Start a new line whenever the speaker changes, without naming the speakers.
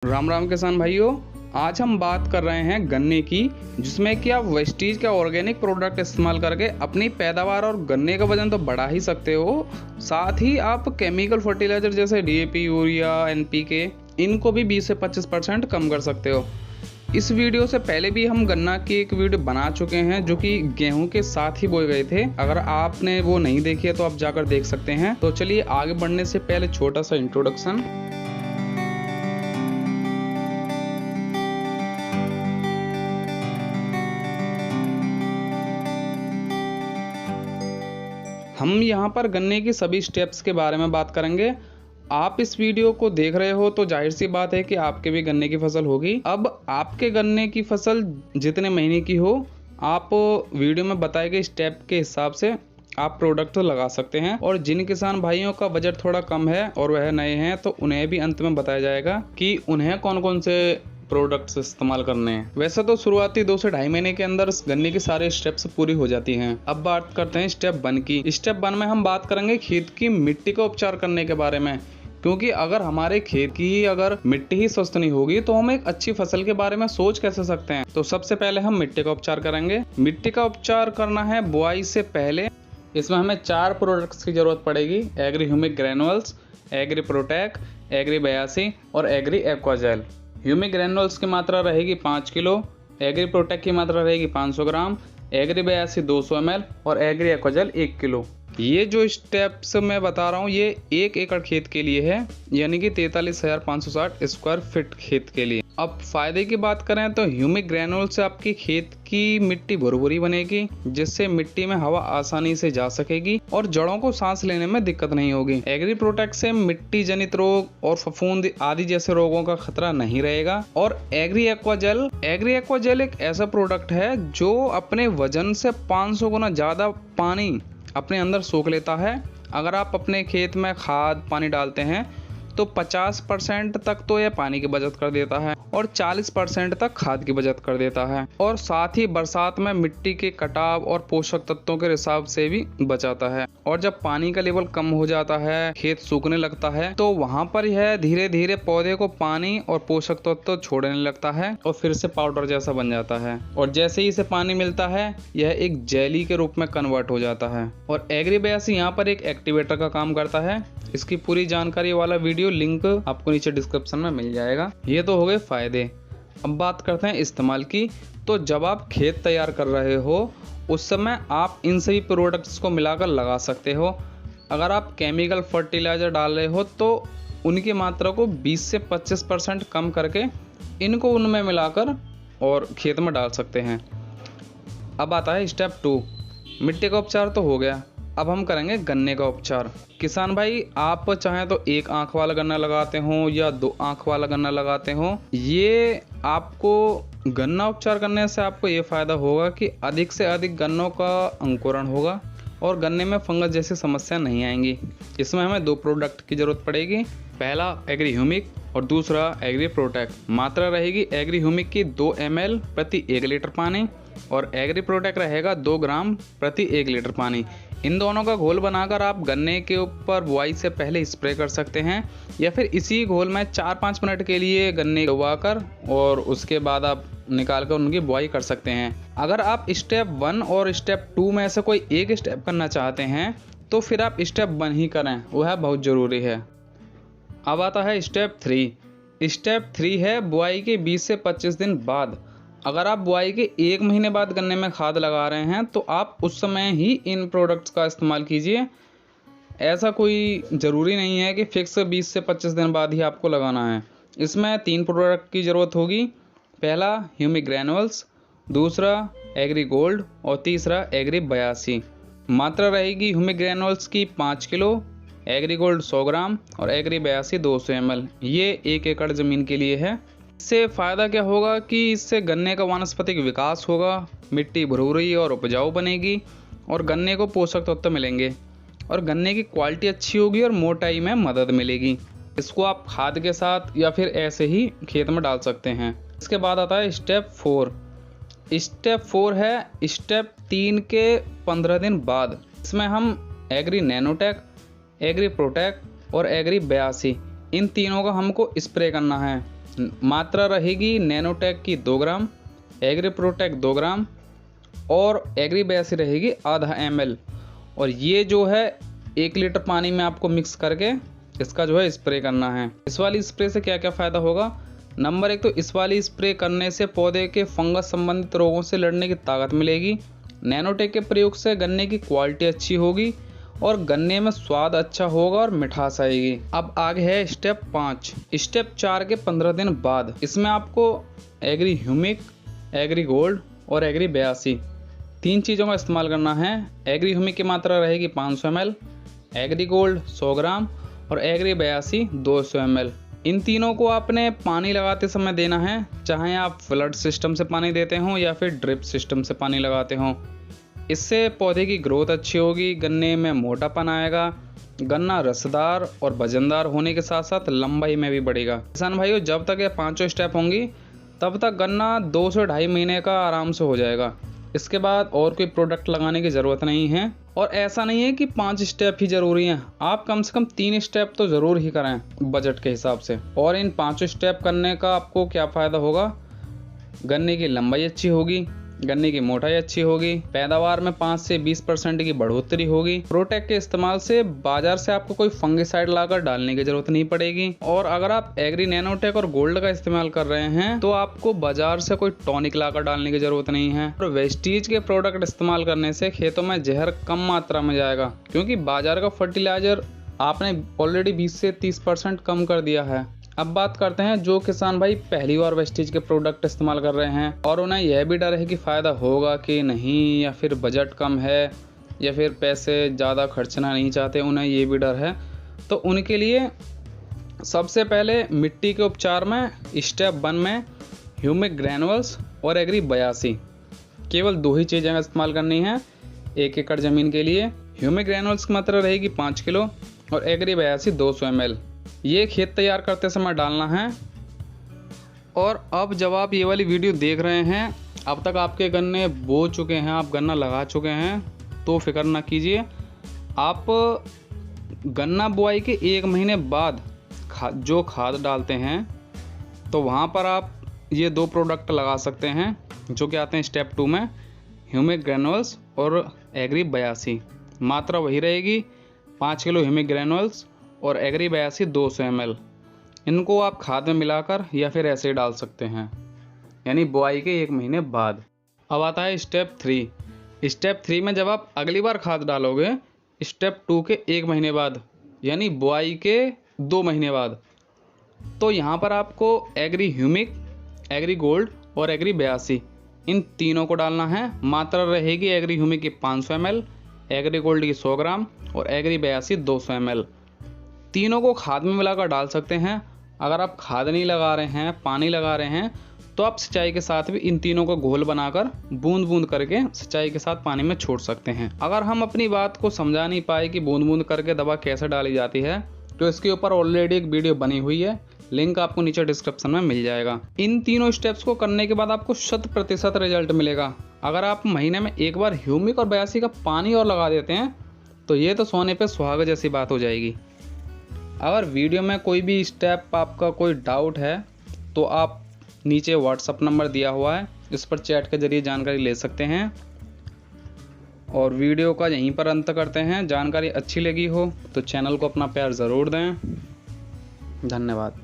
राम राम किसान भाइयों, आज हम बात कर रहे हैं गन्ने की, जिसमें कि आप वेस्टीज का ऑर्गेनिक प्रोडक्ट इस्तेमाल करके अपनी पैदावार और गन्ने का वजन तो बढ़ा ही सकते हो। साथ ही आप केमिकल फर्टिलाइजर जैसे डीएपी, यूरिया, एनपीके इनको भी 20 से 25% कम कर सकते हो। इस वीडियो से पहले भी हम गन्ना की एक वीडियो बना चुके हैं जो कि गेहूं के साथ ही बोए गए थे। अगर आपने वो नहीं देखी है तो आप जाकर देख सकते हैं। तो चलिए आगे बढ़ने से पहले छोटा सा इंट्रोडक्शन। हम यहाँ पर गन्ने की सभी स्टेप्स के बारे में बात करेंगे। आप इस वीडियो को देख रहे हो तो जाहिर सी बात है कि आपके भी गन्ने की फसल होगी। अब आपके गन्ने की फसल जितने महीने की हो, आप वीडियो में बताए गए स्टेप के हिसाब से आप प्रोडक्ट तो लगा सकते हैं। और जिन किसान भाइयों का बजट थोड़ा कम है और वह नए हैं तो उन्हें भी अंत में बताया जाएगा कि उन्हें कौन कौन से प्रोडक्ट्स इस्तेमाल करने हैं। वैसे तो शुरुआती 2 से ढाई महीने के अंदर गन्ने की सारे स्टेप्स पूरी हो जाती हैं। अब बात करते हैं स्टेप 1 की। स्टेप 1 में हम बात करेंगे खेत की मिट्टी का उपचार करने के बारे में, क्योंकि अगर हमारे खेत की अगर मिट्टी ही स्वस्थ नहीं होगी तो हम एक अच्छी फसल के बारे में सोच कैसे सकते हैं। तो सबसे पहले हम मिट्टी का उपचार करेंगे। मिट्टी का उपचार करना है बुआई से पहले। इसमें हमें 4 प्रोडक्ट्स की जरूरत पड़ेगी: Agri humic granules, Agri Protek, Agri 82 और एग्री एक्वाजेल। ह्यूमिक ग्रैनुअल्स की मात्रा रहेगी 5 किलो, एग्री प्रोटेक की मात्रा रहेगी 500 ग्राम, एग्री 82 200 ml और एग्री एक्वाजेल 1 किलो। ये जो स्टेप्स मैं बता रहा हूँ ये 1 एकड़ खेत के लिए है, यानी कि 43,560 स्क्वायर फीट खेत के लिए। अब फायदे की बात करें तो ह्यूमिक ग्रैनुअल से आपकी खेत की मिट्टी भुरभुरी बनेगी, जिससे मिट्टी में हवा आसानी से जा सकेगी और जड़ों को सांस लेने में दिक्कत नहीं होगी। एग्री प्रोटेक्ट से मिट्टी जनित रोग और फफूंद आदि जैसे रोगों का खतरा नहीं रहेगा। और एग्री एक्वाजेल एक ऐसा प्रोडक्ट है जो अपने वजन से 500 गुना ज्यादा पानी अपने अंदर सोख लेता है। अगर आप अपने खेत में खाद पानी डालते हैं तो 50% तक तो यह पानी की बचत कर देता है और 40% तक खाद की बचत कर देता है। और साथ ही बरसात में मिट्टी के कटाव और पोषक तत्वों के रिसाव से भी बचाता है। और जब पानी का लेवल कम हो जाता है, खेत सूखने लगता है, तो वहां पर यह धीरे धीरे पौधे को पानी और पोषक तत्व छोड़ने लगता है और फिर से पाउडर जैसा बन जाता है। और जैसे ही इसे पानी मिलता है यह एक जेली के रूप में कन्वर्ट हो जाता है। और एग्री 82 यहाँ पर एक एक्टिवेटर का काम करता है। इसकी पूरी जानकारी वाला वीडियो लिंक आपको नीचे डिस्क्रिप्शन में मिल जाएगा। ये तो हो गए फायदे। अब बात करते हैं इस्तेमाल की। तो जब आप खेत तैयार कर रहे हो उस समय आप इन सभी प्रोडक्ट्स को मिलाकर लगा सकते हो। अगर आप केमिकल फर्टिलाइजर डाल रहे हो तो उनकी मात्रा को 20 से 25% कम करके इनको उनमें मिलाकर और खेत में डाल सकते हैं। अब आता है स्टेप 2। मिट्टी का उपचार तो हो गया, अब हम करेंगे गन्ने का उपचार। किसान भाई, आप चाहें तो 1 आंख वाला गन्ना लगाते हो या 2 आंख वाला गन्ना लगाते हो, ये आपको गन्ना उपचार करने से आपको ये फायदा होगा कि अधिक से अधिक गन्नों का अंकुरण होगा और गन्ने में फंगस जैसी समस्या नहीं आएंगी। इसमें हमें 2 प्रोडक्ट की जरूरत पड़ेगी। पहला एग्री ह्यूमिक और दूसरा एग्री प्रोटेक। मात्रा रहेगी एग्री ह्यूमिक की 2 ml प्रति 1 लीटर पानी और एग्री प्रोटेक रहेगा 2 ग्राम प्रति 1 लीटर पानी। इन दोनों का घोल बनाकर आप गन्ने के ऊपर बुआई से पहले स्प्रे कर सकते हैं, या फिर इसी घोल में 4-5 मिनट के लिए गन्ने डुबाकर और उसके बाद आप निकाल कर उनकी बुआई कर सकते हैं। अगर आप स्टेप 1 और स्टेप 2 में से कोई एक स्टेप करना चाहते हैं तो फिर आप स्टेप 1 ही करें, वह बहुत ज़रूरी है। अब आता है स्टेप 3। स्टेप 3 है बुआई के 20 से 25 दिन बाद। अगर आप बुआई के 1 महीने बाद गन्ने में खाद लगा रहे हैं तो आप उस समय ही इन प्रोडक्ट्स का इस्तेमाल कीजिए। ऐसा कोई ज़रूरी नहीं है कि फिक्स 20 से 25 दिन बाद ही आपको लगाना है। इसमें 3 प्रोडक्ट की ज़रूरत होगी। पहला ह्यूमिक ग्रैनुअल्स, दूसरा एग्री गोल्ड और तीसरा एग्री 82। मात्रा रहेगी ह्यूमिक ग्रैनुअल्स की 5 किलो, एग्री गोल्ड 100 ग्राम और एग्री 82 200 ml। ये 1 एकड़ ज़मीन के लिए है। इससे फ़ायदा क्या होगा कि इससे गन्ने का वानस्पतिक विकास होगा, मिट्टी भुरभुरी और उपजाऊ बनेगी और गन्ने को पोषक तत्व मिलेंगे और गन्ने की क्वालिटी अच्छी होगी और मोटाई में मदद मिलेगी। इसको आप खाद के साथ या फिर ऐसे ही खेत में डाल सकते हैं। इसके बाद आता है स्टेप 4। स्टेप 4 है स्टेप 3 के 15 दिन बाद। इसमें हम एग्री नैनोटेक, एग्री प्रोटेक और एग्री 82 इन तीनों का हमको स्प्रे करना है। मात्रा रहेगी नैनोटेक की 2 ग्राम, एग्री प्रोटेक 2 ग्राम और एग्री 82 रहेगी आधा ml। और ये जो है 1 लीटर पानी में आपको मिक्स करके इसका जो है स्प्रे करना है। इस वाली स्प्रे से क्या क्या फ़ायदा होगा? नंबर 1 तो इस वाली स्प्रे करने से पौधे के फंगस संबंधित रोगों से लड़ने की ताकत मिलेगी। नैनोटेक के प्रयोग से गन्ने की क्वालिटी अच्छी होगी और गन्ने में स्वाद अच्छा होगा और मिठास आएगी। अब आगे है स्टेप 5। स्टेप 4 के 15 दिन बाद इसमें आपको एग्री ह्यूमिक, एग्री गोल्ड और एग्री 82 3 चीज़ों का इस्तेमाल करना है। एग्री ह्यूमिक की मात्रा रहेगी 500 ml, एग्री गोल्ड 100 ग्राम और एग्री 82 200 ml। इन तीनों को आपने पानी लगाते समय देना है, चाहे आप फ्लड सिस्टम से पानी देते हो या फिर ड्रिप सिस्टम से पानी लगाते हो। इससे पौधे की ग्रोथ अच्छी होगी, गन्ने में मोटापन आएगा, गन्ना रसदार और वजनदार होने के साथ साथ लंबाई में भी बढ़ेगा। किसान भाइयों, जब तक ये 5 स्टेप होंगी तब तक गन्ना 2 से 2.5 महीने का आराम से हो जाएगा। इसके बाद और कोई प्रोडक्ट लगाने की ज़रूरत नहीं है। और ऐसा नहीं है कि 5 स्टेप ही ज़रूरी हैं, आप कम से कम 3 स्टेप तो ज़रूर ही करें बजट के हिसाब से। और इन 5 स्टेप करने का आपको क्या फ़ायदा होगा? गन्ने की लंबाई अच्छी होगी, गन्ने की मोटाई अच्छी होगी, पैदावार में 5 से 20% की बढ़ोतरी होगी। प्रोटेक के इस्तेमाल से बाजार से आपको कोई फंगिसाइड लाकर डालने की जरूरत नहीं पड़ेगी। और अगर आप एग्री नैनोटेक और गोल्ड का इस्तेमाल कर रहे हैं तो आपको बाजार से कोई टॉनिक लाकर डालने की जरूरत नहीं है। और वेस्टीज के प्रोडक्ट इस्तेमाल करने से खेतों में जहर कम मात्रा में जाएगा, क्योंकि बाजार का फर्टिलाइजर आपने ऑलरेडी 20 से 30% कम कर दिया है। अब बात करते हैं जो किसान भाई पहली बार वेस्टीज के प्रोडक्ट इस्तेमाल कर रहे हैं और उन्हें यह भी डर है कि फ़ायदा होगा कि नहीं, या फिर बजट कम है, या फिर पैसे ज़्यादा खर्चना नहीं चाहते, उन्हें ये भी डर है। तो उनके लिए सबसे पहले मिट्टी के उपचार में स्टेप 1 में ह्यूमिक ग्रैनुअल्स और एग्री 82 केवल 2 ही चीज़ें इस्तेमाल करनी है 1 एकड़ ज़मीन के लिए। ह्यूमिक ग्रैनुअल्स की मात्रा रहेगी 5 किलो और एग्री 82 200 ml। ये खेत तैयार करते समय डालना है। और अब जब आप ये वाली वीडियो देख रहे हैं, अब तक आपके गन्ने बो चुके हैं, आप गन्ना लगा चुके हैं, तो फिक्र ना कीजिए। आप गन्ना बुआई के 1 महीने बाद जो खाद डालते हैं तो वहाँ पर आप ये 2 प्रोडक्ट लगा सकते हैं जो कि आते हैं स्टेप 2 में, ह्यूमिक ग्रैनुअल्स और एग्री 82। मात्रा वही रहेगी 5 किलो ह्यूमिक ग्रैनुअल्स और एग्री 82 200 ml। इनको आप खाद में मिलाकर या फिर ऐसे ही डाल सकते हैं, यानी बुआई के 1 महीने बाद। अब आता है स्टेप 3। स्टेप 3 में जब आप अगली बार खाद डालोगे स्टेप 2 के 1 महीने बाद, यानी बुआई के 2 महीने बाद, तो यहाँ पर आपको एग्री ह्यूमिक, एग्री गोल्ड और एग्री 82 इन तीनों को डालना है। मात्रा रहेगी एग्री ह्यूमिक की 500 ml, एग्री गोल्ड की 100 ग्राम और एग्री 82 200 ml। तीनों को खाद में मिलाकर डाल सकते हैं। अगर आप खाद नहीं लगा रहे हैं, पानी लगा रहे हैं, तो आप सिंचाई के साथ भी इन तीनों को घोल बनाकर बूंद बूंद करके सिंचाई के साथ पानी में छोड़ सकते हैं। अगर हम अपनी बात को समझा नहीं पाए कि बूंद बूंद करके दवा कैसे डाली जाती है, तो इसके ऊपर ऑलरेडी एक वीडियो बनी हुई है, लिंक आपको नीचे डिस्क्रिप्शन में मिल जाएगा। इन तीनों स्टेप्स को करने के बाद आपको 100% रिजल्ट मिलेगा। अगर आप महीने में एक बार ह्यूमिक और 82 का पानी और लगा देते हैं तो ये तो सोने पे सुहागा जैसी बात हो जाएगी। अगर वीडियो में कोई भी स्टेप आपका कोई डाउट है तो आप नीचे व्हाट्सअप नंबर दिया हुआ है, इस पर चैट के जरिए जानकारी ले सकते हैं। और वीडियो का यहीं पर अंत करते हैं। जानकारी अच्छी लगी हो तो चैनल को अपना प्यार ज़रूर दें। धन्यवाद।